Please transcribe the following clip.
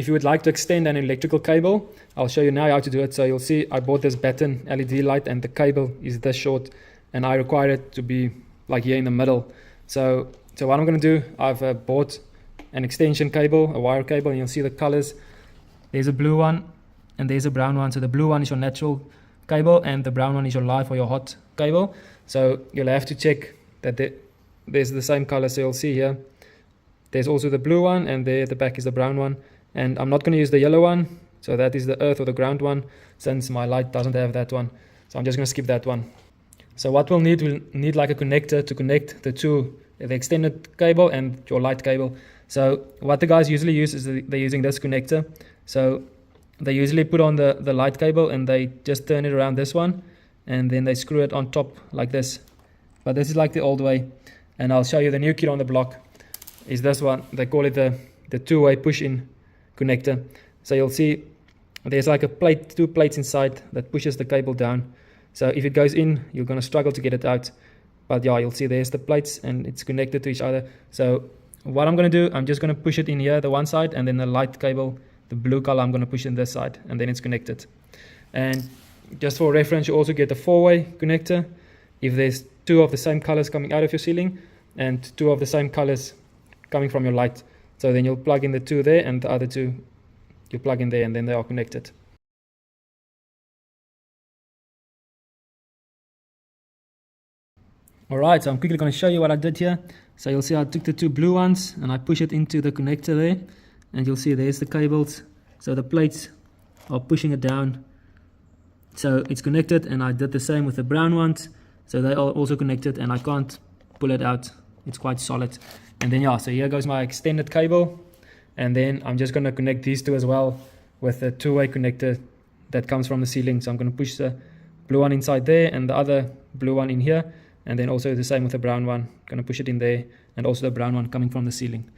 if you would like to extend an electrical cable, I'll show you now how to do it. So you'll see I bought this batten LED light and the cable is this short and I require it to be like here in the middle. So what I'm going to do, I've bought an extension cable, a wire cable, and you'll see the colors. There's a blue one and there's a brown one. So the blue one is your natural cable and the brown one is your live or your hot cable. So you'll have to check that there's the same color. So you'll see here there's also the blue one and there at the back is the brown one. And I'm not going to use the yellow one, so that is the earth or the ground one, since my light doesn't have that one. So I'm just going to skip that one. So what we'll need like a connector to connect the two, the extended cable and your light cable. So what the guys usually use is they're using this connector. So they usually put on the light cable and they just turn it around this one and then they screw it on top like this. But this is like the old way, and I'll show you the new kit on the block is this one. They call it the two-way push-in connector. So you'll see there's like a plate, two plates inside that pushes the cable down. So if it goes in, you're going to struggle to get it out. But yeah, you'll see there's the plates and it's connected to each other. So what I'm going to do, I'm just going to push it in here, the one side, and then the light cable, the blue color, I'm going to push in this side, and then it's connected. And just for reference, you also get a four-way connector. If there's two of the same colors coming out of your ceiling and two of the same colors coming from your light. So then you'll plug in the two there and the other two you plug in there, and then they are connected. Alright, so I'm quickly going to show you what I did here. So you'll see I took the two blue ones and I push it into the connector there, and you'll see there's the cables. So the plates are pushing it down. So it's connected, and I did the same with the brown ones. So they are also connected and I can't pull it out. It's quite solid. And then yeah, so here goes my extended cable, and then I'm just going to connect these two as well with the two-way connector that comes from the ceiling. So I'm going to push the blue one inside there and the other blue one in here, and then also the same with the brown one. Going to push it in there, and also the brown one coming from the ceiling.